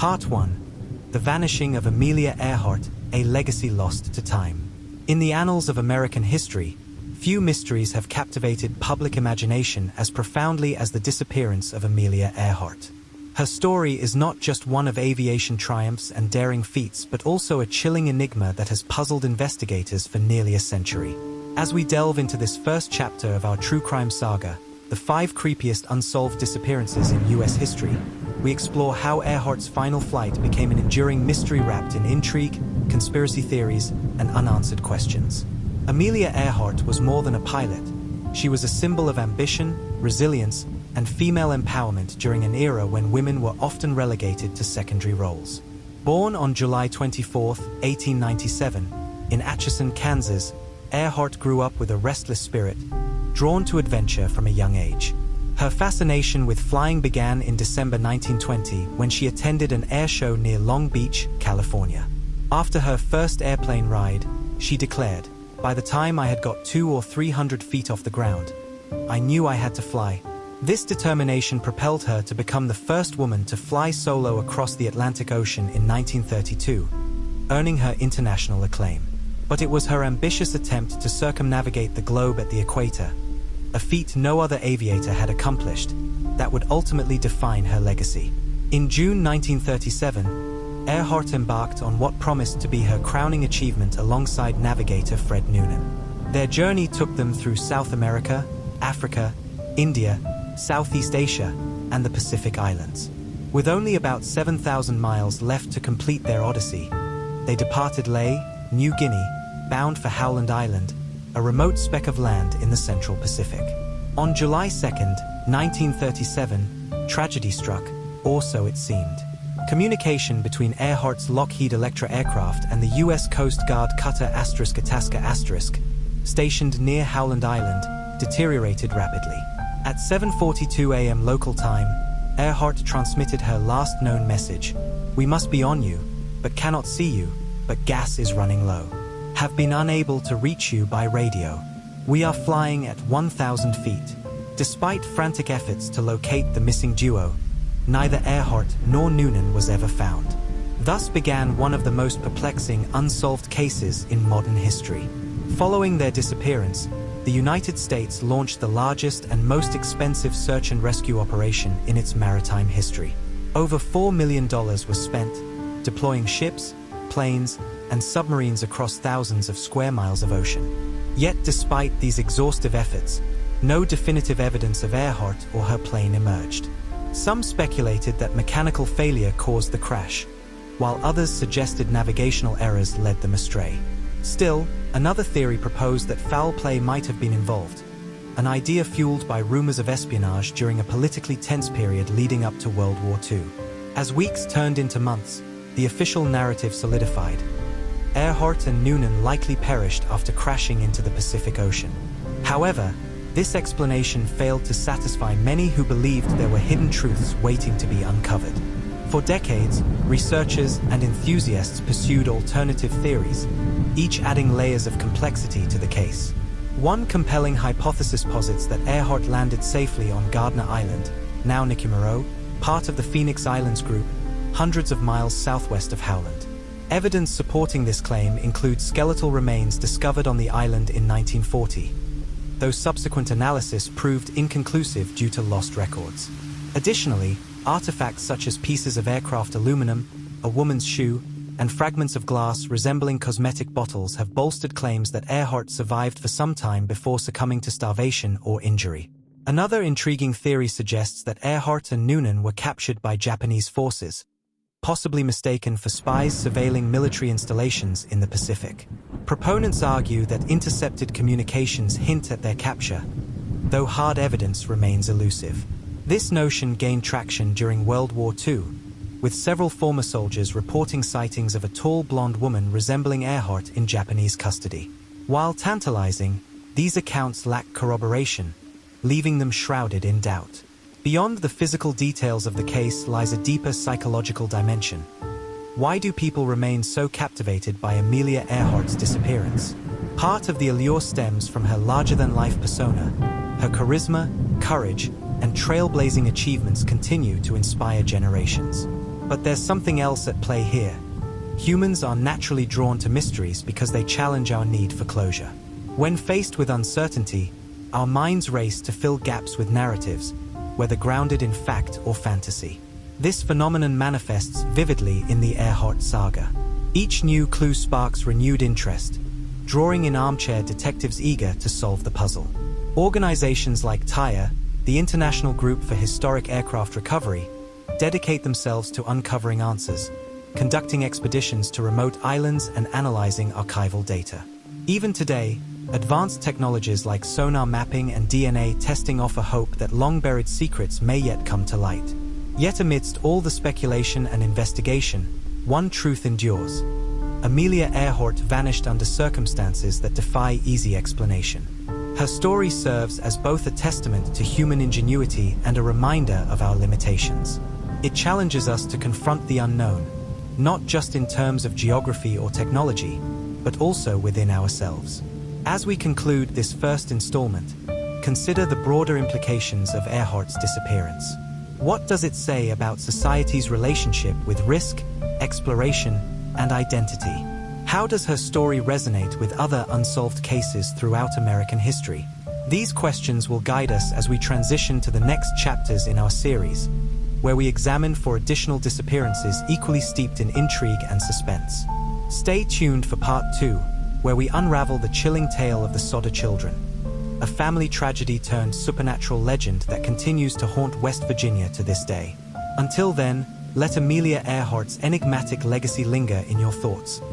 Part 1. The Vanishing of Amelia Earhart, a Legacy Lost to Time. In the annals of American history, few mysteries have captivated public imagination as profoundly as the disappearance of Amelia Earhart. Her story is not just one of aviation triumphs and daring feats, but also a chilling enigma that has puzzled investigators for nearly a century. As we delve into this first chapter of our true crime saga, the 5 creepiest unsolved disappearances in U.S. history, we explore how Earhart's final flight became an enduring mystery wrapped in intrigue, conspiracy theories, and unanswered questions. Amelia Earhart was more than a pilot. She was a symbol of ambition, resilience, and female empowerment during an era when women were often relegated to secondary roles. Born on July 24, 1897, in Atchison, Kansas, Earhart grew up with a restless spirit, drawn to adventure from a young age. Her fascination with flying began in December 1920 when she attended an air show near Long Beach, California. After her first airplane ride, she declared, "By the time I had got 200 or 300 feet off the ground, I knew I had to fly." This determination propelled her to become the first woman to fly solo across the Atlantic Ocean in 1932, earning her international acclaim. But it was her ambitious attempt to circumnavigate the globe at the equator, a feat no other aviator had accomplished, that would ultimately define her legacy. In June 1937, Earhart embarked on what promised to be her crowning achievement alongside navigator Fred Noonan. Their journey took them through South America, Africa, India, Southeast Asia, and the Pacific Islands. With only about 7,000 miles left to complete their odyssey, they departed Lae, New Guinea, bound for Howland Island, a remote speck of land in the Central Pacific. On July 2, 1937, tragedy struck, or so it seemed. Communication between Earhart's Lockheed Electra aircraft and the U.S. Coast Guard cutter *Itasca*, stationed near Howland Island, deteriorated rapidly. At 7:42 a.m. local time, Earhart transmitted her last known message: "We must be on you, but cannot see you, but gas is running low. Have been unable to reach you by radio. We are flying at 1,000 feet." Despite frantic efforts to locate the missing duo, neither Earhart nor Noonan was ever found. Thus began one of the most perplexing unsolved cases in modern history. Following their disappearance, the United States launched the largest and most expensive search and rescue operation in its maritime history. Over $4 million was spent, deploying ships, planes, and submarines across thousands of square miles of ocean. Yet despite these exhaustive efforts, no definitive evidence of Earhart or her plane emerged. Some speculated that mechanical failure caused the crash, while others suggested navigational errors led them astray. Still, another theory proposed that foul play might have been involved, an idea fueled by rumors of espionage during a politically tense period leading up to World War II. As weeks turned into months, the official narrative solidified. Earhart and Noonan likely perished after crashing into the Pacific Ocean. However, this explanation failed to satisfy many who believed there were hidden truths waiting to be uncovered. For decades, researchers and enthusiasts pursued alternative theories, each adding layers of complexity to the case. One compelling hypothesis posits that Earhart landed safely on Gardner Island, now Niquimero, part of the Phoenix Islands group, hundreds of miles southwest of Howland. Evidence supporting this claim includes skeletal remains discovered on the island in 1940, though subsequent analysis proved inconclusive due to lost records. Additionally, artifacts such as pieces of aircraft aluminum, a woman's shoe, and fragments of glass resembling cosmetic bottles have bolstered claims that Earhart survived for some time before succumbing to starvation or injury. Another intriguing theory suggests that Earhart and Noonan were captured by Japanese forces, possibly mistaken for spies surveilling military installations in the Pacific. Proponents argue that intercepted communications hint at their capture, though hard evidence remains elusive. This notion gained traction during World War II, with several former soldiers reporting sightings of a tall blonde woman resembling Earhart in Japanese custody. While tantalizing, these accounts lack corroboration, leaving them shrouded in doubt. Beyond the physical details of the case lies a deeper psychological dimension. Why do people remain so captivated by Amelia Earhart's disappearance? Part of the allure stems from her larger-than-life persona. Her charisma, courage, and trailblazing achievements continue to inspire generations. But there's something else at play here. Humans are naturally drawn to mysteries because they challenge our need for closure. When faced with uncertainty, our minds race to fill gaps with narratives, whether grounded in fact or fantasy. This phenomenon manifests vividly in the Earhart saga. Each new clue sparks renewed interest, drawing in armchair detectives eager to solve the puzzle. Organizations like TIRE, the International Group for Historic Aircraft Recovery, dedicate themselves to uncovering answers, conducting expeditions to remote islands and analyzing archival data. Even today, advanced technologies like sonar mapping and DNA testing offer hope that long-buried secrets may yet come to light. Yet amidst all the speculation and investigation, one truth endures. Amelia Earhart vanished under circumstances that defy easy explanation. Her story serves as both a testament to human ingenuity and a reminder of our limitations. It challenges us to confront the unknown, not just in terms of geography or technology, but also within ourselves. As we conclude this first installment, consider the broader implications of Earhart's disappearance. What does it say about society's relationship with risk, exploration, and identity? How does her story resonate with other unsolved cases throughout American history? These questions will guide us as we transition to the next chapters in our series, where we examine for additional disappearances equally steeped in intrigue and suspense. Stay tuned for Part 2, where we unravel the chilling tale of the Sodder children, a family tragedy turned supernatural legend that continues to haunt West Virginia to this day. Until then, let Amelia Earhart's enigmatic legacy linger in your thoughts,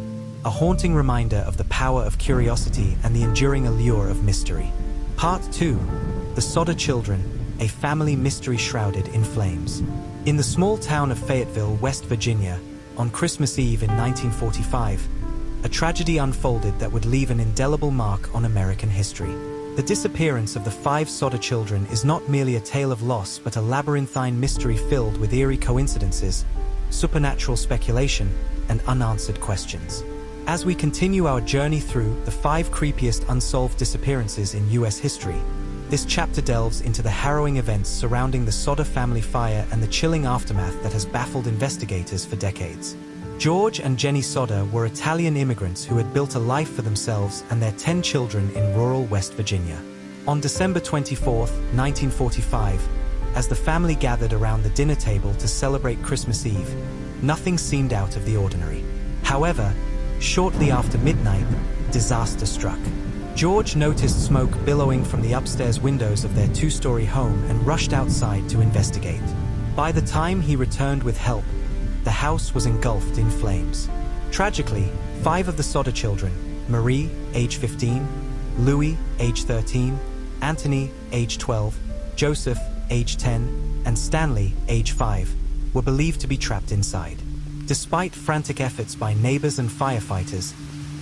a haunting reminder of the power of curiosity and the enduring allure of mystery. Part 2, The Sodder Children, a family mystery shrouded in flames. In the small town of Fayetteville, West Virginia, on Christmas Eve in 1945, a tragedy unfolded that would leave an indelible mark on American history. The disappearance of the 5 Sodder children is not merely a tale of loss but a labyrinthine mystery filled with eerie coincidences, supernatural speculation, and unanswered questions. As we continue our journey through the 5 creepiest unsolved disappearances in U.S. history, this chapter delves into the harrowing events surrounding the Sodder family fire and the chilling aftermath that has baffled investigators for decades. George and Jenny Sodder were Italian immigrants who had built a life for themselves and their 10 children in rural West Virginia. On December 24, 1945, as the family gathered around the dinner table to celebrate Christmas Eve, nothing seemed out of the ordinary. However, shortly after midnight, disaster struck. George noticed smoke billowing from the upstairs windows of their 2-story home and rushed outside to investigate. By the time he returned with help, the house was engulfed in flames. Tragically, 5 of the Sodder children, Marie, age 15, Louis, age 13, Anthony, age 12, Joseph, age 10, and Stanley, age 5, were believed to be trapped inside. Despite frantic efforts by neighbors and firefighters,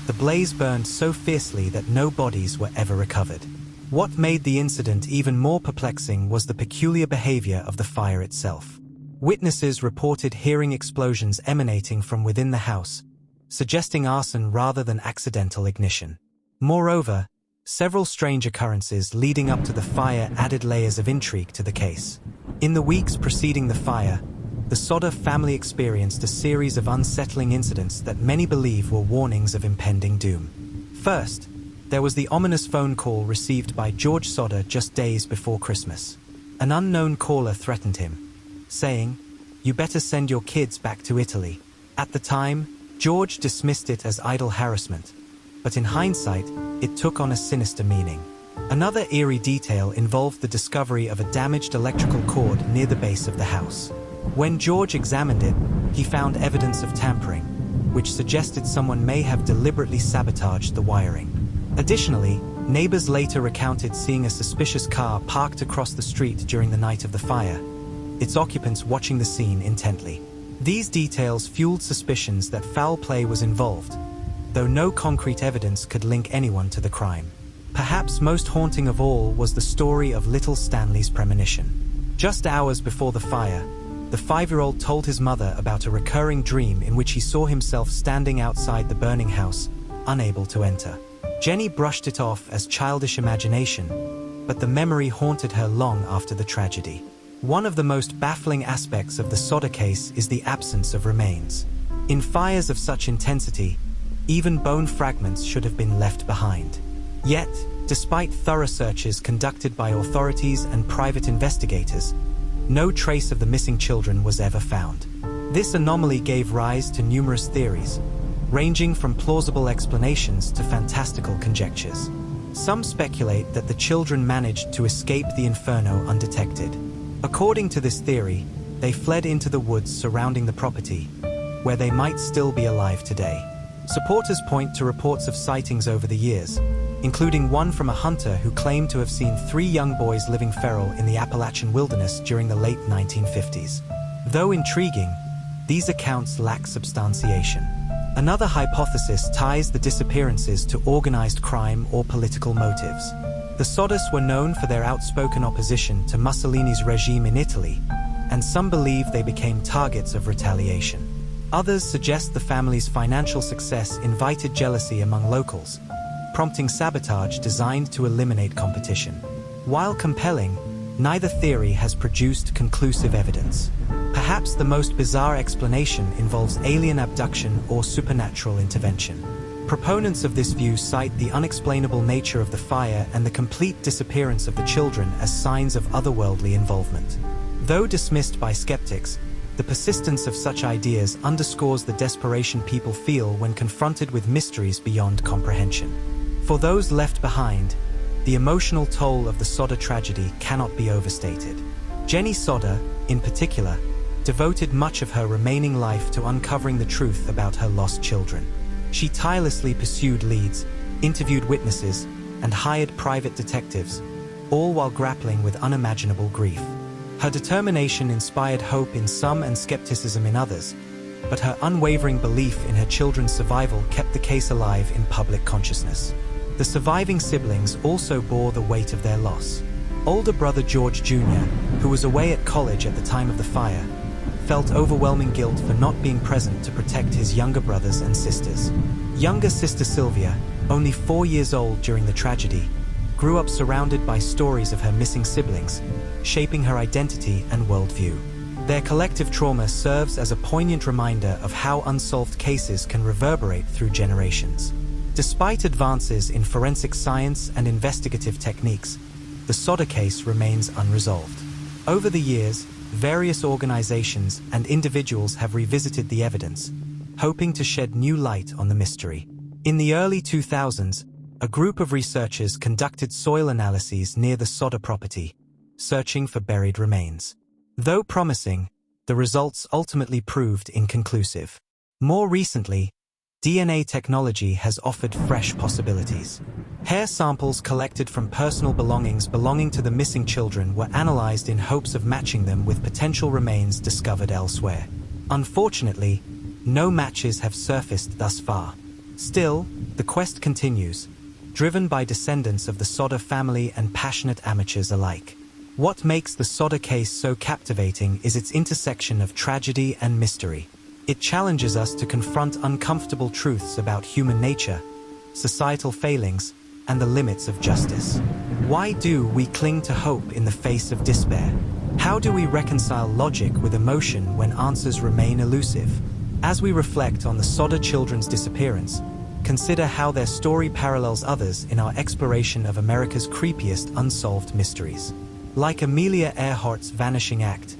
the blaze burned so fiercely that no bodies were ever recovered. What made the incident even more perplexing was the peculiar behavior of the fire itself. Witnesses reported hearing explosions emanating from within the house, suggesting arson rather than accidental ignition. Moreover, several strange occurrences leading up to the fire added layers of intrigue to the case. In the weeks preceding the fire, the Sodder family experienced a series of unsettling incidents that many believe were warnings of impending doom. First, there was the ominous phone call received by George Sodder just days before Christmas. An unknown caller threatened him, saying, "You better send your kids back to Italy." At the time, George dismissed it as idle harassment, but in hindsight, it took on a sinister meaning. Another eerie detail involved the discovery of a damaged electrical cord near the base of the house. When George examined it, he found evidence of tampering, which suggested someone may have deliberately sabotaged the wiring. Additionally, neighbors later recounted seeing a suspicious car parked across the street during the night of the fire, its occupants watching the scene intently. These details fueled suspicions that foul play was involved, though no concrete evidence could link anyone to the crime. Perhaps most haunting of all was the story of little Stanley's premonition. Just hours before the fire, the 5-year-old told his mother about a recurring dream in which he saw himself standing outside the burning house, unable to enter. Jenny brushed it off as childish imagination, but the memory haunted her long after the tragedy. One of the most baffling aspects of the Sodder case is the absence of remains. In fires of such intensity, even bone fragments should have been left behind. Yet, despite thorough searches conducted by authorities and private investigators, no trace of the missing children was ever found. This anomaly gave rise to numerous theories, ranging from plausible explanations to fantastical conjectures. Some speculate that the children managed to escape the inferno undetected. According to this theory, they fled into the woods surrounding the property, where they might still be alive today. Supporters point to reports of sightings over the years, including one from a hunter who claimed to have seen 3 young boys living feral in the Appalachian wilderness during the late 1950s. Though intriguing, these accounts lack substantiation. Another hypothesis ties the disappearances to organized crime or political motives. The Sodders were known for their outspoken opposition to Mussolini's regime in Italy, and some believe they became targets of retaliation. Others suggest the family's financial success invited jealousy among locals, prompting sabotage designed to eliminate competition. While compelling, neither theory has produced conclusive evidence. Perhaps the most bizarre explanation involves alien abduction or supernatural intervention. Proponents of this view cite the unexplainable nature of the fire and the complete disappearance of the children as signs of otherworldly involvement. Though dismissed by skeptics, the persistence of such ideas underscores the desperation people feel when confronted with mysteries beyond comprehension. For those left behind, the emotional toll of the Sodder tragedy cannot be overstated. Jenny Sodder, in particular, devoted much of her remaining life to uncovering the truth about her lost children. She tirelessly pursued leads, interviewed witnesses, and hired private detectives, all while grappling with unimaginable grief. Her determination inspired hope in some and skepticism in others, but her unwavering belief in her children's survival kept the case alive in public consciousness. The surviving siblings also bore the weight of their loss. Older brother George Jr., who was away at college at the time of the fire, felt overwhelming guilt for not being present to protect his younger brothers and sisters. Younger sister Sylvia, only 4 years old during the tragedy, grew up surrounded by stories of her missing siblings, shaping her identity and worldview. Their collective trauma serves as a poignant reminder of how unsolved cases can reverberate through generations. Despite advances in forensic science and investigative techniques, the Sodder case remains unresolved. Over the years, various organizations and individuals have revisited the evidence, hoping to shed new light on the mystery. In the early 2000s, a group of researchers conducted soil analyses near the Sodder property, searching for buried remains. Though promising, the results ultimately proved inconclusive. More recently, DNA technology has offered fresh possibilities. Hair samples collected from personal belongings belonging to the missing children were analyzed in hopes of matching them with potential remains discovered elsewhere. Unfortunately, no matches have surfaced thus far. Still, the quest continues, driven by descendants of the Sodder family and passionate amateurs alike. What makes the Sodder case so captivating is its intersection of tragedy and mystery. It challenges us to confront uncomfortable truths about human nature, societal failings, and the limits of justice. Why do we cling to hope in the face of despair? How do we reconcile logic with emotion when answers remain elusive? As we reflect on the Sodder children's disappearance, consider how their story parallels others in our exploration of America's creepiest unsolved mysteries. Like Amelia Earhart's Vanishing Act,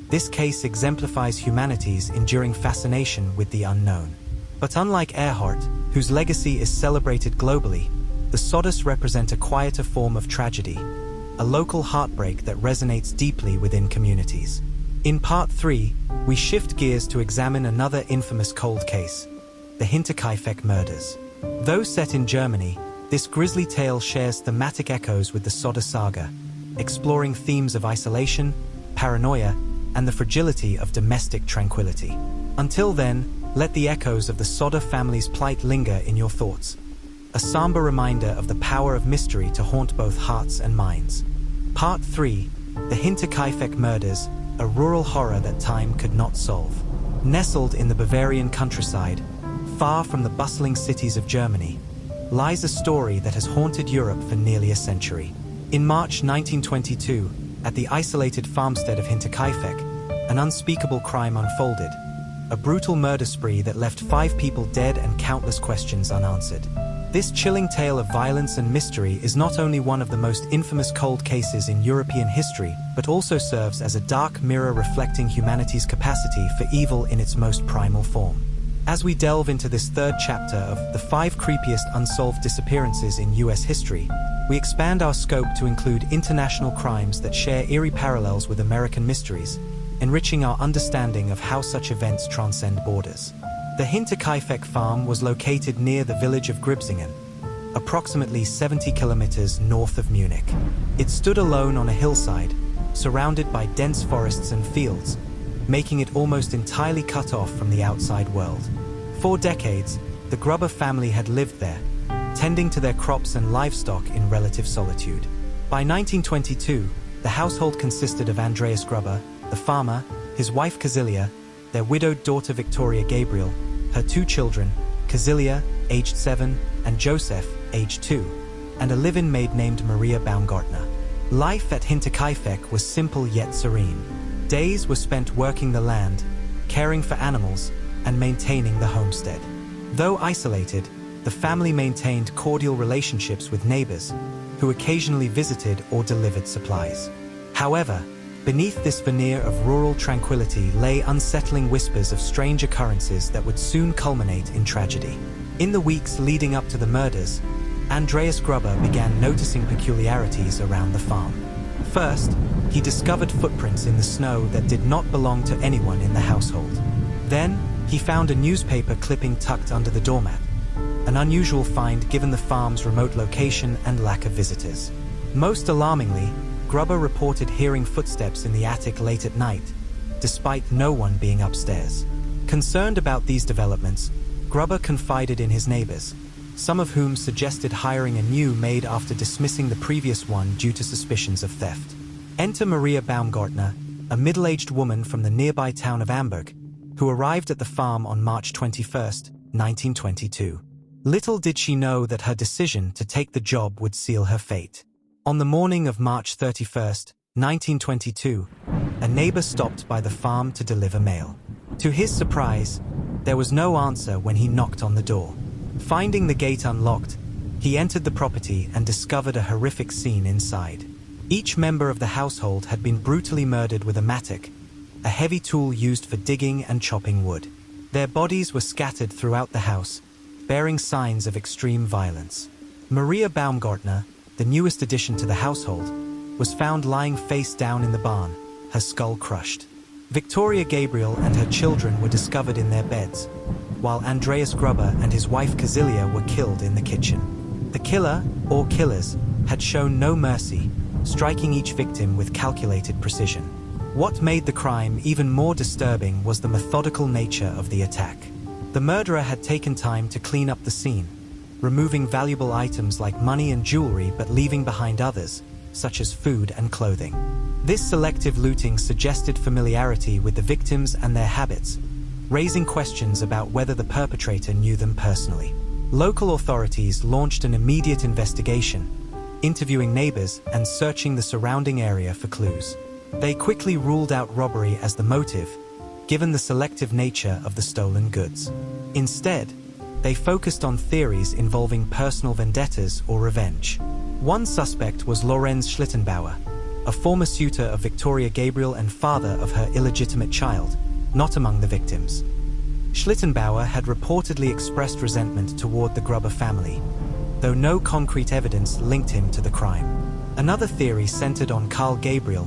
this case exemplifies humanity's enduring fascination with the unknown. But unlike Earhart, whose legacy is celebrated globally, the Sodders represent a quieter form of tragedy, a local heartbreak that resonates deeply within communities. In Part 3, we shift gears to examine another infamous cold case, the Hinterkaifeck murders. Though set in Germany, this grisly tale shares thematic echoes with the Sodder saga, exploring themes of isolation, paranoia, and the fragility of domestic tranquility. Until then, let the echoes of the Sodder family's plight linger in your thoughts, a somber reminder of the power of mystery to haunt both hearts and minds. Part 3, the Hinterkaifeck murders, a rural horror that time could not solve. Nestled in the Bavarian countryside, far from the bustling cities of Germany, lies a story that has haunted Europe for nearly a century. In March 1922, at the isolated farmstead of Hinterkaifeck, an unspeakable crime unfolded, a brutal murder spree that left 5 people dead and countless questions unanswered. This chilling tale of violence and mystery is not only one of the most infamous cold cases in European history, but also serves as a dark mirror reflecting humanity's capacity for evil in its most primal form. As we delve into this third chapter of the 5 creepiest unsolved disappearances in U.S. history, we expand our scope to include international crimes that share eerie parallels with American mysteries, enriching our understanding of how such events transcend borders. The Hinterkaifeck farm was located near the village of Gribsingen, approximately 70 kilometers north of Munich. It stood alone on a hillside, surrounded by dense forests and fields, making it almost entirely cut off from the outside world. For decades, the Gruber family had lived there, tending to their crops and livestock in relative solitude. By 1922, the household consisted of Andreas Gruber, the farmer, his wife Kazilia, their widowed daughter Victoria Gabriel, her 2 children, Kazilia, aged 7, and Joseph, aged 2, and a live-in maid named Maria Baumgartner. Life at Hinterkaifeck was simple yet serene. Days were spent working the land, caring for animals, and maintaining the homestead. Though isolated, the family maintained cordial relationships with neighbors, who occasionally visited or delivered supplies. However, beneath this veneer of rural tranquility lay unsettling whispers of strange occurrences that would soon culminate in tragedy. In the weeks leading up to the murders, Andreas Gruber began noticing peculiarities around the farm. First, he discovered footprints in the snow that did not belong to anyone in the household. Then, he found a newspaper clipping tucked under the doormat, an unusual find given the farm's remote location and lack of visitors. Most alarmingly, Gruber reported hearing footsteps in the attic late at night, despite no one being upstairs. Concerned about these developments, Gruber confided in his neighbors, some of whom suggested hiring a new maid after dismissing the previous one due to suspicions of theft. Enter Maria Baumgartner, a middle-aged woman from the nearby town of Amberg, who arrived at the farm on March 21, 1922. Little did she know that her decision to take the job would seal her fate. On the morning of March 31, 1922, a neighbor stopped by the farm to deliver mail. To his surprise, there was no answer when he knocked on the door. Finding the gate unlocked, he entered the property and discovered a horrific scene inside. Each member of the household had been brutally murdered with a mattock, a heavy tool used for digging and chopping wood. Their bodies were scattered throughout the house, bearing signs of extreme violence. Maria Baumgartner, the newest addition to the household, was found lying face down in the barn, her skull crushed. Victoria Gabriel and her children were discovered in their beds, while Andreas Gruber and his wife Kazilia were killed in the kitchen. The killer, or killers, had shown no mercy, striking each victim with calculated precision. What made the crime even more disturbing was the methodical nature of the attack. The murderer had taken time to clean up the scene, removing valuable items like money and jewelry but leaving behind others, such as food and clothing. This selective looting suggested familiarity with the victims and their habits, raising questions about whether the perpetrator knew them personally. Local authorities launched an immediate investigation, interviewing neighbors and searching the surrounding area for clues. They quickly ruled out robbery as the motive, given the selective nature of the stolen goods. Instead, they focused on theories involving personal vendettas or revenge. One suspect was Lorenz Schlittenbauer, a former suitor of Victoria Gabriel and father of her illegitimate child, not among the victims. Schlittenbauer had reportedly expressed resentment toward the Gruber family, though no concrete evidence linked him to the crime. Another theory centered on Karl Gabriel,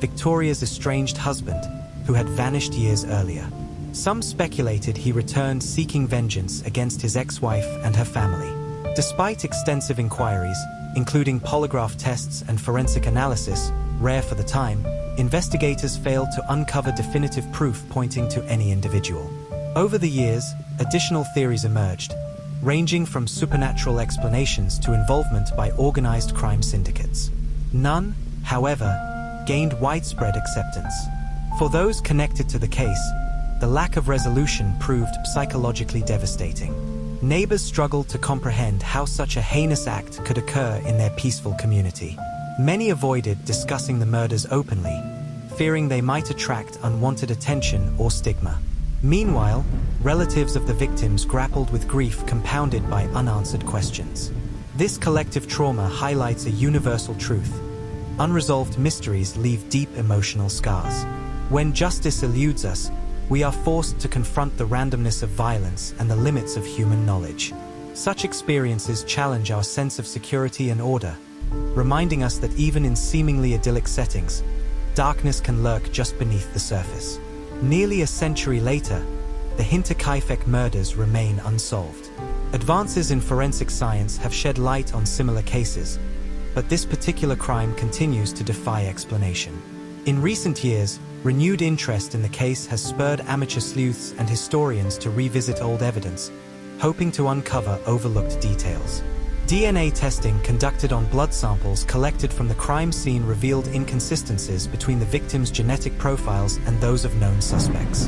Victoria's estranged husband, who had vanished years earlier. Some speculated he returned seeking vengeance against his ex-wife and her family. Despite extensive inquiries, including polygraph tests and forensic analysis, rare for the time, investigators failed to uncover definitive proof pointing to any individual. Over the years, additional theories emerged, ranging from supernatural explanations to involvement by organized crime syndicates. None, however, gained widespread acceptance. For those connected to the case, the lack of resolution proved psychologically devastating. Neighbors struggled to comprehend how such a heinous act could occur in their peaceful community. Many avoided discussing the murders openly, fearing they might attract unwanted attention or stigma. Meanwhile, relatives of the victims grappled with grief compounded by unanswered questions. This collective trauma highlights a universal truth. Unresolved mysteries leave deep emotional scars. When justice eludes us, we are forced to confront the randomness of violence and the limits of human knowledge. Such experiences challenge our sense of security and order, reminding us that even in seemingly idyllic settings, darkness can lurk just beneath the surface. Nearly a century later, the Hinterkaifeck murders remain unsolved. Advances in forensic science have shed light on similar cases, but this particular crime continues to defy explanation. In recent years, renewed interest in the case has spurred amateur sleuths and historians to revisit old evidence, hoping to uncover overlooked details. DNA testing conducted on blood samples collected from the crime scene revealed inconsistencies between the victims' genetic profiles and those of known suspects.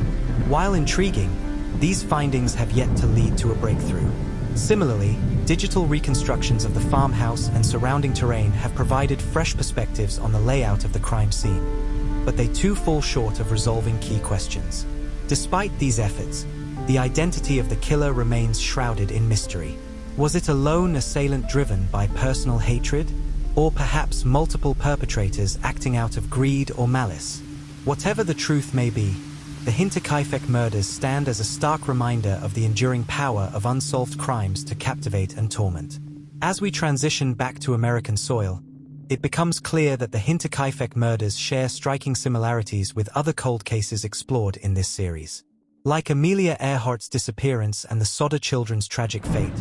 While intriguing, these findings have yet to lead to a breakthrough. Similarly, digital reconstructions of the farmhouse and surrounding terrain have provided fresh perspectives on the layout of the crime scene, but they too fall short of resolving key questions. Despite these efforts, the identity of the killer remains shrouded in mystery. Was it a lone assailant driven by personal hatred, or perhaps multiple perpetrators acting out of greed or malice? Whatever the truth may be, the Hinterkaifeck murders stand as a stark reminder of the enduring power of unsolved crimes to captivate and torment. As we transition back to American soil, it becomes clear that the Hinterkaifeck murders share striking similarities with other cold cases explored in this series. Like Amelia Earhart's disappearance and the Sodder children's tragic fate,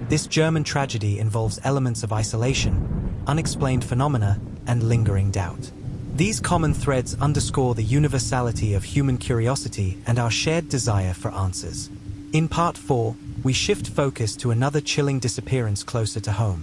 this German tragedy involves elements of isolation, unexplained phenomena, and lingering doubt. These common threads underscore the universality of human curiosity and our shared desire for answers. In Part 4, we shift focus to another chilling disappearance closer to home: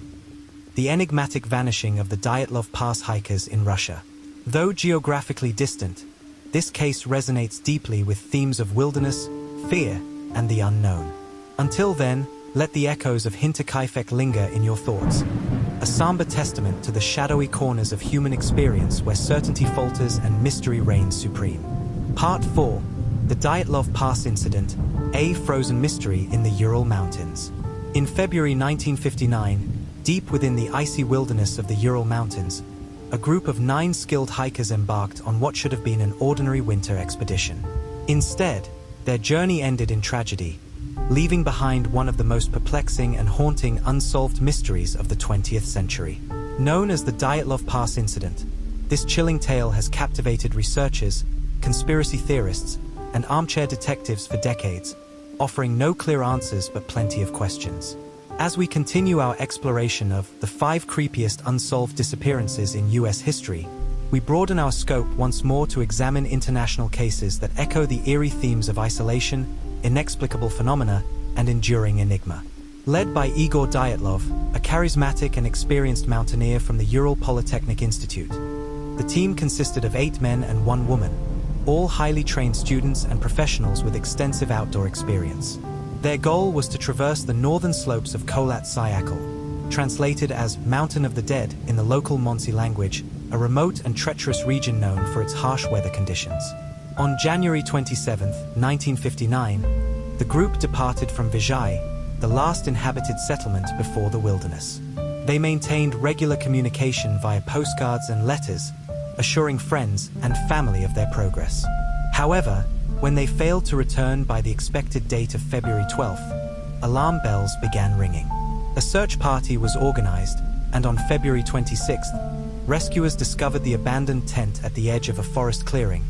the enigmatic vanishing of the Dyatlov Pass hikers in Russia. Though geographically distant, this case resonates deeply with themes of wilderness, fear, and the unknown. Until then, let the echoes of Hinterkaifeck linger in your thoughts, a somber testament to the shadowy corners of human experience where certainty falters and mystery reigns supreme. Part 4, the Dyatlov Pass incident, a frozen mystery in the Ural Mountains. In February 1959, deep within the icy wilderness of the Ural Mountains, a group of 9 skilled hikers embarked on what should have been an ordinary winter expedition. Instead, their journey ended in tragedy, leaving behind one of the most perplexing and haunting unsolved mysteries of the 20th century. Known as the Dyatlov Pass incident, this chilling tale has captivated researchers, conspiracy theorists, and armchair detectives for decades, offering no clear answers but plenty of questions. As we continue our exploration of the 5 creepiest unsolved disappearances in U.S. history, we broaden our scope once more to examine international cases that echo the eerie themes of isolation, inexplicable phenomena, and enduring enigma. Led by Igor Dyatlov, a charismatic and experienced mountaineer from the Ural Polytechnic Institute, the team consisted of 8 men and 1 woman, all highly trained students and professionals with extensive outdoor experience. Their goal was to traverse the northern slopes of Kholat Syakhl, translated as Mountain of the Dead in the local Monsi language, a remote and treacherous region known for its harsh weather conditions. On January 27, 1959, the group departed from Vijay, the last inhabited settlement before the wilderness. They maintained regular communication via postcards and letters, assuring friends and family of their progress. However, when they failed to return by the expected date of February 12th, alarm bells began ringing. A search party was organized, and on February 26th, rescuers discovered the abandoned tent at the edge of a forest clearing,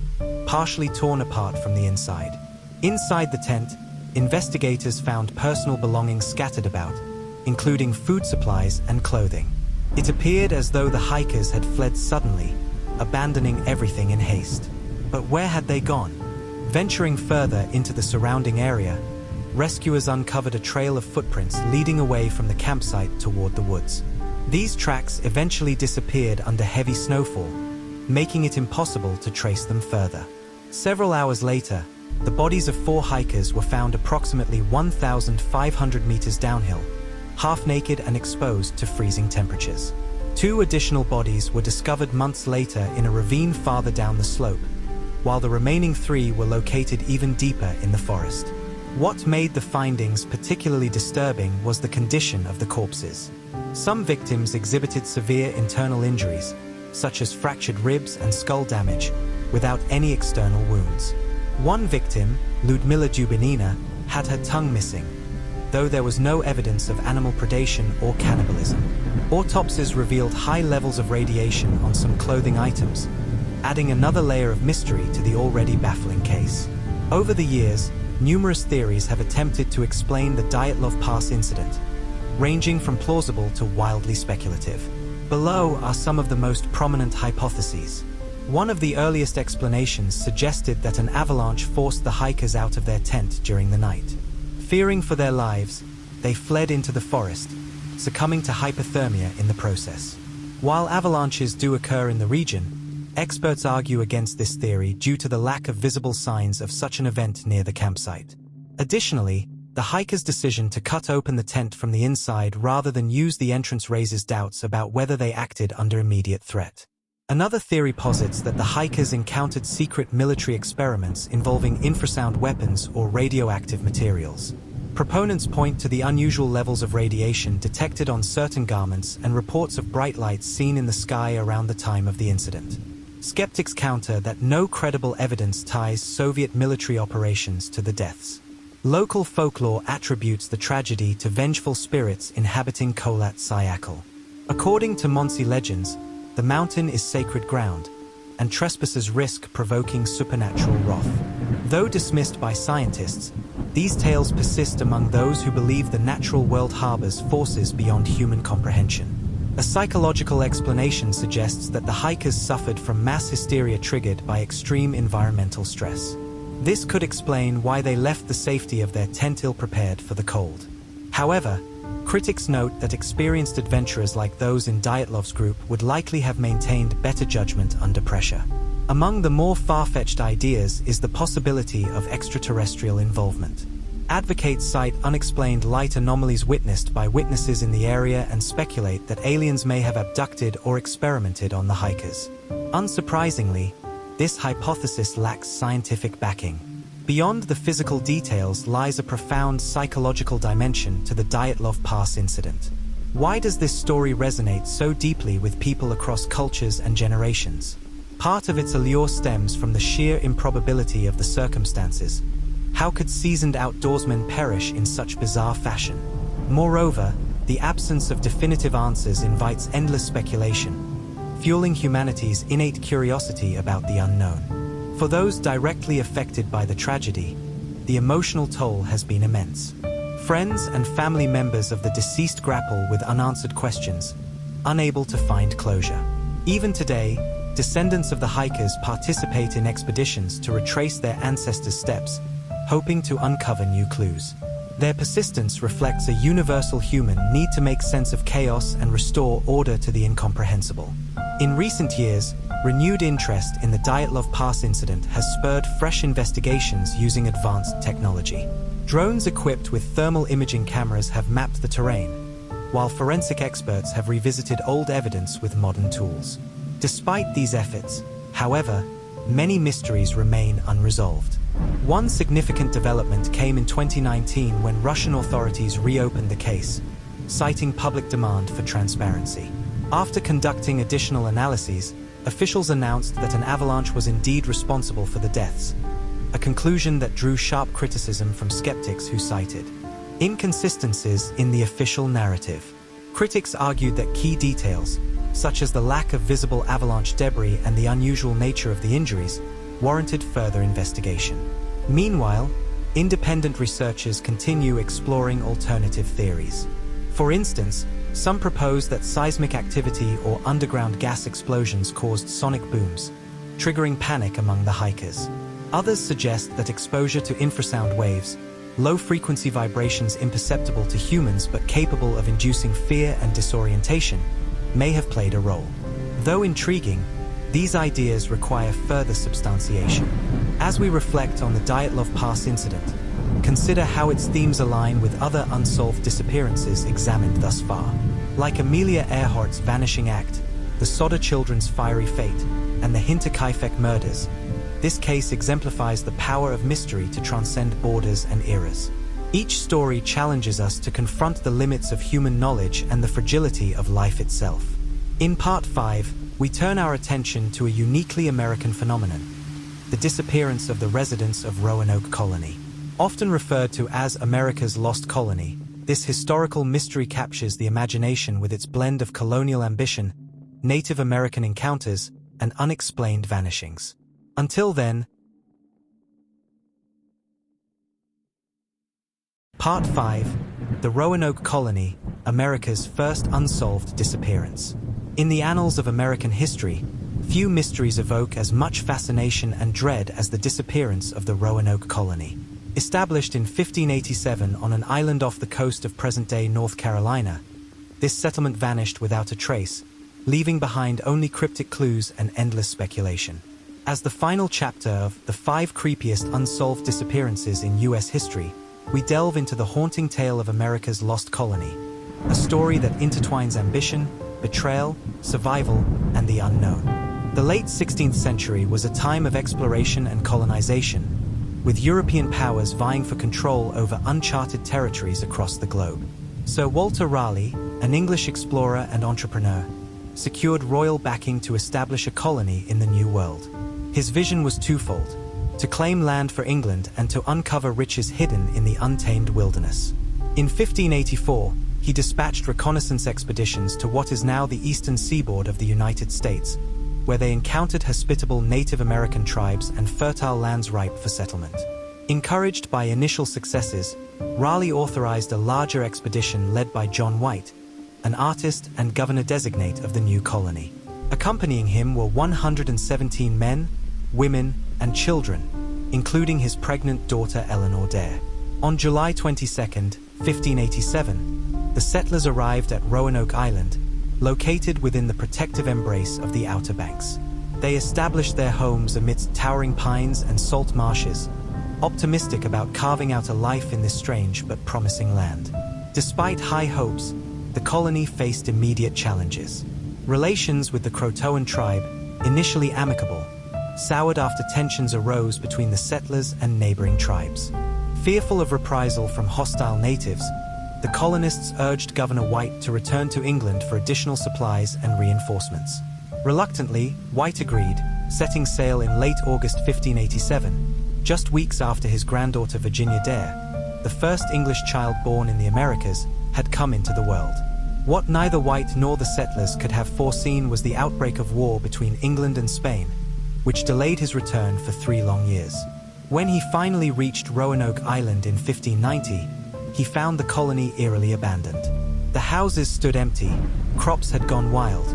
partially torn apart from the inside. Inside the tent, investigators found personal belongings scattered about, including food supplies and clothing. It appeared as though the hikers had fled suddenly, abandoning everything in haste. But where had they gone? Venturing further into the surrounding area, rescuers uncovered a trail of footprints leading away from the campsite toward the woods. These tracks eventually disappeared under heavy snowfall, making it impossible to trace them further. Several hours later, the bodies of 4 hikers were found approximately 1,500 meters downhill, half naked and exposed to freezing temperatures. 2 additional bodies were discovered months later in a ravine farther down the slope, while the remaining 3 were located even deeper in the forest. What made the findings particularly disturbing was the condition of the corpses. Some victims exhibited severe internal injuries, such as fractured ribs and skull damage, without any external wounds. One victim, Ludmila Dubinina, had her tongue missing, though there was no evidence of animal predation or cannibalism. Autopsies revealed high levels of radiation on some clothing items, adding another layer of mystery to the already baffling case. Over the years, numerous theories have attempted to explain the Dyatlov Pass incident, ranging from plausible to wildly speculative. Below are some of the most prominent hypotheses. One of the earliest explanations suggested that an avalanche forced the hikers out of their tent during the night. Fearing for their lives, they fled into the forest, succumbing to hypothermia in the process. While avalanches do occur in the region, experts argue against this theory due to the lack of visible signs of such an event near the campsite. Additionally, the hikers' decision to cut open the tent from the inside rather than use the entrance raises doubts about whether they acted under immediate threat. Another theory posits that the hikers encountered secret military experiments involving infrasound weapons or radioactive materials. Proponents point to the unusual levels of radiation detected on certain garments and reports of bright lights seen in the sky around the time of the incident. Skeptics counter that no credible evidence ties Soviet military operations to the deaths. Local folklore attributes the tragedy to vengeful spirits inhabiting Kholat Syakhl. According to Monsi legends, the mountain is sacred ground, and trespassers risk provoking supernatural wrath. Though dismissed by scientists, these tales persist among those who believe the natural world harbors forces beyond human comprehension. A psychological explanation suggests that the hikers suffered from mass hysteria triggered by extreme environmental stress. This could explain why they left the safety of their tent ill-prepared for the cold. However, critics note that experienced adventurers like those in Dyatlov's group would likely have maintained better judgment under pressure. Among the more far-fetched ideas is the possibility of extraterrestrial involvement. Advocates cite unexplained light anomalies witnessed by witnesses in the area and speculate that aliens may have abducted or experimented on the hikers. Unsurprisingly, this hypothesis lacks scientific backing. Beyond the physical details lies a profound psychological dimension to the Dyatlov Pass incident. Why does this story resonate so deeply with people across cultures and generations? Part of its allure stems from the sheer improbability of the circumstances. How could seasoned outdoorsmen perish in such bizarre fashion? Moreover, the absence of definitive answers invites endless speculation, fueling humanity's innate curiosity about the unknown. For those directly affected by the tragedy, the emotional toll has been immense. Friends and family members of the deceased grapple with unanswered questions, unable to find closure. Even today, descendants of the hikers participate in expeditions to retrace their ancestors' steps, hoping to uncover new clues. Their persistence reflects a universal human need to make sense of chaos and restore order to the incomprehensible. In recent years, renewed interest in the Dyatlov Pass incident has spurred fresh investigations using advanced technology. Drones equipped with thermal imaging cameras have mapped the terrain, while forensic experts have revisited old evidence with modern tools. Despite these efforts, however, many mysteries remain unresolved. One significant development came in 2019 when Russian authorities reopened the case, citing public demand for transparency. After conducting additional analyses, officials announced that an avalanche was indeed responsible for the deaths, a conclusion that drew sharp criticism from skeptics who cited inconsistencies in the official narrative. Critics argued that key details, such as the lack of visible avalanche debris and the unusual nature of the injuries, warranted further investigation. Meanwhile, independent researchers continue exploring alternative theories. For instance, some propose that seismic activity or underground gas explosions caused sonic booms, triggering panic among the hikers. Others suggest that exposure to infrasound waves, low-frequency vibrations imperceptible to humans but capable of inducing fear and disorientation, may have played a role. Though intriguing, these ideas require further substantiation. As we reflect on the Dyatlov Pass incident, consider how its themes align with other unsolved disappearances examined thus far. Like Amelia Earhart's Vanishing Act, the Sodder children's fiery fate, and the Hinterkaifeck murders, this case exemplifies the power of mystery to transcend borders and eras. Each story challenges us to confront the limits of human knowledge and the fragility of life itself. In Part 5, we turn our attention to a uniquely American phenomenon: the disappearance of the residents of Roanoke Colony. Often referred to as America's Lost Colony, this historical mystery captures the imagination with its blend of colonial ambition, Native American encounters, and unexplained vanishings. Until then, Part 5, The Roanoke Colony, America's First Unsolved Disappearance. In the annals of American history, few mysteries evoke as much fascination and dread as the disappearance of the Roanoke Colony. Established in 1587 on an island off the coast of present-day North Carolina, this settlement vanished without a trace, leaving behind only cryptic clues and endless speculation. As the final chapter of The 5 Creepiest Unsolved Disappearances in U.S. History, we delve into the haunting tale of America's lost colony, a story that intertwines ambition, betrayal, survival, and the unknown. The late 16th century was a time of exploration and colonization, with European powers vying for control over uncharted territories across the globe. Sir Walter Raleigh, an English explorer and entrepreneur, secured royal backing to establish a colony in the New World. His vision was twofold: to claim land for England and to uncover riches hidden in the untamed wilderness. In 1584, he dispatched reconnaissance expeditions to what is now the eastern seaboard of the United States, where they encountered hospitable Native American tribes and fertile lands ripe for settlement. Encouraged by initial successes, Raleigh authorized a larger expedition led by John White, an artist and governor-designate of the new colony. Accompanying him were 117 men, women, and children, including his pregnant daughter Eleanor Dare. On July 22, 1587, the settlers arrived at Roanoke Island, located within the protective embrace of the Outer Banks. They established their homes amidst towering pines and salt marshes, optimistic about carving out a life in this strange but promising land. Despite high hopes, the colony faced immediate challenges. Relations with the Croatoan tribe, initially amicable, soured after tensions arose between the settlers and neighboring tribes. Fearful of reprisal from hostile natives, the colonists urged Governor White to return to England for additional supplies and reinforcements. Reluctantly, White agreed, setting sail in late August 1587, just weeks after his granddaughter Virginia Dare, the first English child born in the Americas, had come into the world. What neither White nor the settlers could have foreseen was the outbreak of war between England and Spain, which delayed his return for 3 long years. When he finally reached Roanoke Island in 1590, he found the colony eerily abandoned. The houses stood empty, crops had gone wild,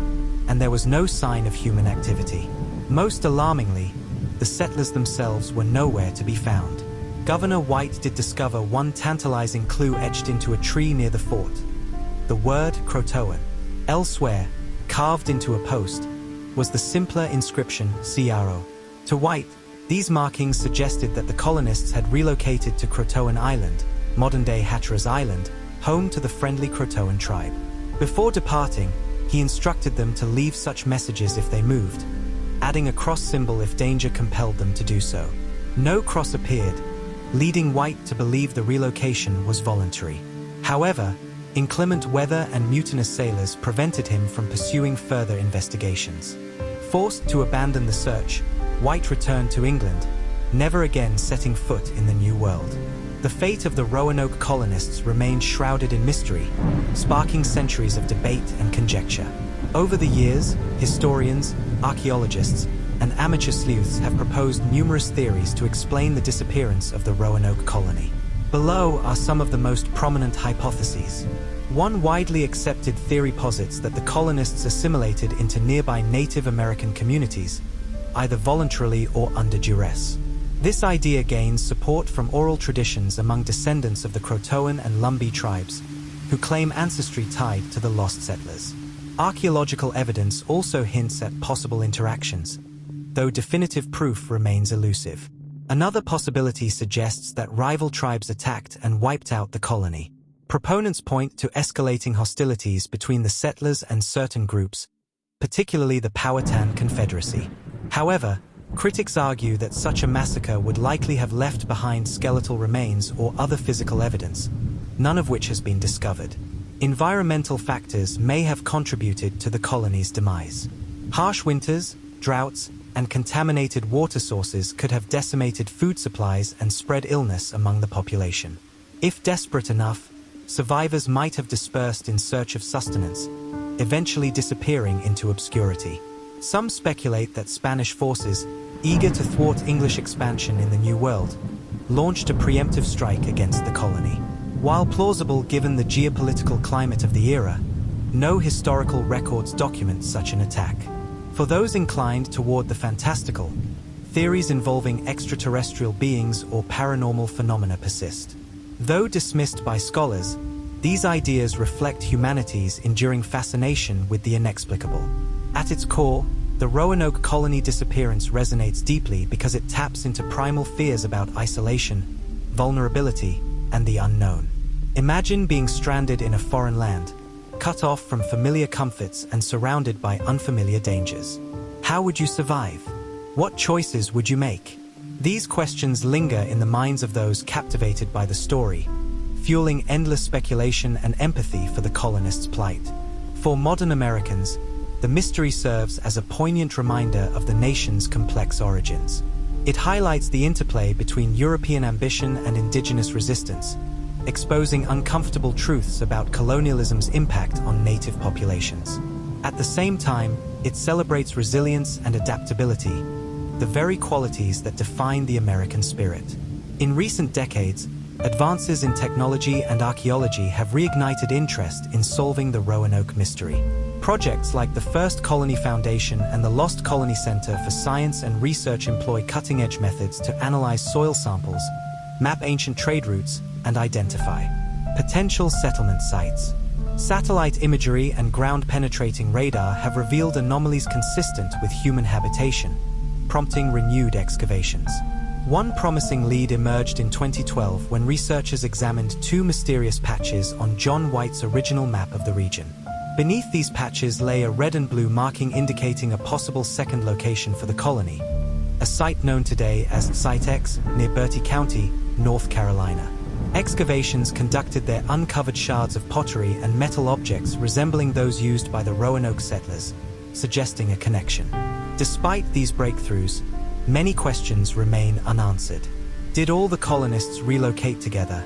and there was no sign of human activity. Most alarmingly, the settlers themselves were nowhere to be found. Governor White did discover one tantalizing clue etched into a tree near the fort: the word Croatoan. Elsewhere, carved into a post, was the simpler inscription CRO. To White, these markings suggested that the colonists had relocated to Croatoan Island, modern-day Hatteras Island, home to the friendly Croatoan tribe. Before departing, he instructed them to leave such messages if they moved, adding a cross symbol if danger compelled them to do so. No cross appeared, leading White to believe the relocation was voluntary. However, inclement weather and mutinous sailors prevented him from pursuing further investigations. Forced to abandon the search, White returned to England, never again setting foot in the New World. The fate of the Roanoke colonists remained shrouded in mystery, sparking centuries of debate and conjecture. Over the years, historians, archaeologists, and amateur sleuths have proposed numerous theories to explain the disappearance of the Roanoke colony. Below are some of the most prominent hypotheses. One widely accepted theory posits that the colonists assimilated into nearby Native American communities, either voluntarily or under duress. This idea gains support from oral traditions among descendants of the Croatoan and Lumbee tribes, who claim ancestry tied to the lost settlers. Archaeological evidence also hints at possible interactions, though definitive proof remains elusive. Another possibility suggests that rival tribes attacked and wiped out the colony, Proponents point to escalating hostilities between the settlers and certain groups, particularly the Powhatan Confederacy. However, critics argue that such a massacre would likely have left behind skeletal remains or other physical evidence, none of which has been discovered. Environmental factors may have contributed to the colony's demise. Harsh winters, droughts, and contaminated water sources could have decimated food supplies and spread illness among the population. If desperate enough, survivors might have dispersed in search of sustenance, eventually disappearing into obscurity. Some speculate that Spanish forces, eager to thwart English expansion in the New World, launched a preemptive strike against the colony. While plausible given the geopolitical climate of the era, no historical records document such an attack. For those inclined toward the fantastical, theories involving extraterrestrial beings or paranormal phenomena persist. Though dismissed by scholars, these ideas reflect humanity's enduring fascination with the inexplicable. At its core, the Roanoke Colony disappearance resonates deeply because it taps into primal fears about isolation, vulnerability, and the unknown. Imagine being stranded in a foreign land, cut off from familiar comforts and surrounded by unfamiliar dangers. How would you survive? What choices would you make? These questions linger in the minds of those captivated by the story, fueling endless speculation and empathy for the colonists' plight. For modern Americans, the mystery serves as a poignant reminder of the nation's complex origins. It highlights the interplay between European ambition and indigenous resistance, exposing uncomfortable truths about colonialism's impact on native populations. At the same time, it celebrates resilience and adaptability, the very qualities that define the American spirit. In recent decades, advances in technology and archaeology have reignited interest in solving the Roanoke mystery. Projects like the First Colony Foundation and the Lost Colony Center for Science and Research employ cutting-edge methods to analyze soil samples, map ancient trade routes, and identify potential settlement sites. Satellite imagery and ground-penetrating radar have revealed anomalies consistent with human habitation, prompting renewed excavations. One promising lead emerged in 2012 when researchers examined two mysterious patches on John White's original map of the region. Beneath these patches lay a red and blue marking indicating a possible second location for the colony, a site known today as Site X near Bertie County, North Carolina. Excavations conducted there uncovered shards of pottery and metal objects resembling those used by the Roanoke settlers, suggesting a connection. Despite these breakthroughs, many questions remain unanswered. Did all the colonists relocate together,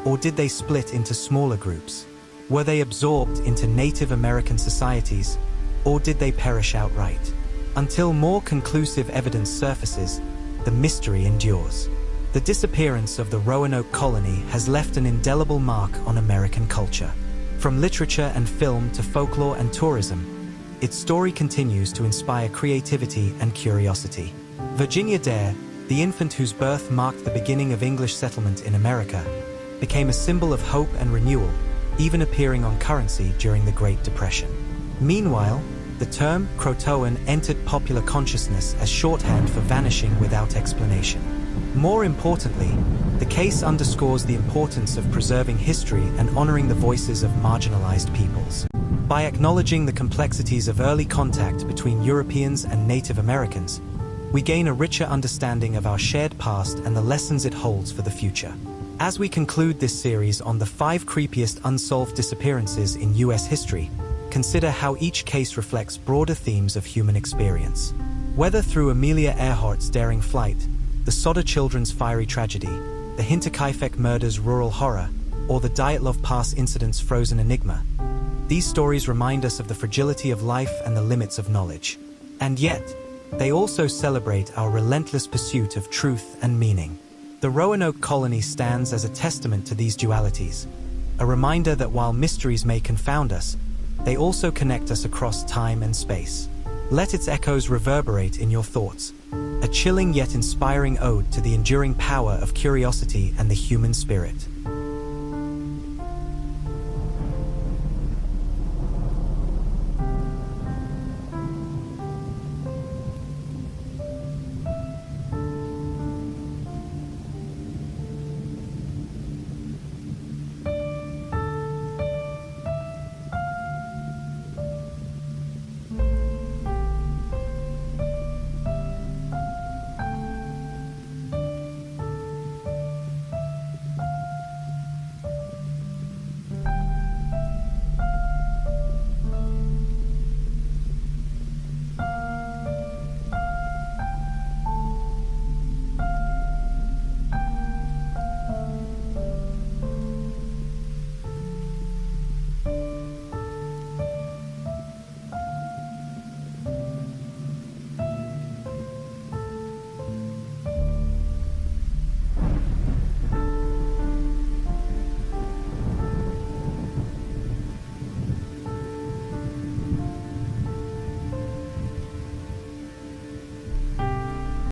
or did they split into smaller groups? Were they absorbed into Native American societies, or did they perish outright? Until more conclusive evidence surfaces, the mystery endures. The disappearance of the Roanoke Colony has left an indelible mark on American culture. From literature and film to folklore and tourism, its story continues to inspire creativity and curiosity. Virginia Dare, the infant whose birth marked the beginning of English settlement in America, became a symbol of hope and renewal, even appearing on currency during the Great Depression. Meanwhile, the term Croatoan entered popular consciousness as shorthand for vanishing without explanation. More importantly, the case underscores the importance of preserving history and honoring the voices of marginalized peoples. By acknowledging the complexities of early contact between Europeans and Native Americans, we gain a richer understanding of our shared past and the lessons it holds for the future. As we conclude this series on the 5 creepiest unsolved disappearances in U.S. history, consider how each case reflects broader themes of human experience. Whether through Amelia Earhart's daring flight, the Sodder children's fiery tragedy, the Hinterkaifeck murders' rural horror, or the Dyatlov Pass incident's frozen enigma, these stories remind us of the fragility of life and the limits of knowledge. And yet, they also celebrate our relentless pursuit of truth and meaning. The Roanoke Colony stands as a testament to these dualities, a reminder that while mysteries may confound us, they also connect us across time and space. Let its echoes reverberate in your thoughts, a chilling yet inspiring ode to the enduring power of curiosity and the human spirit.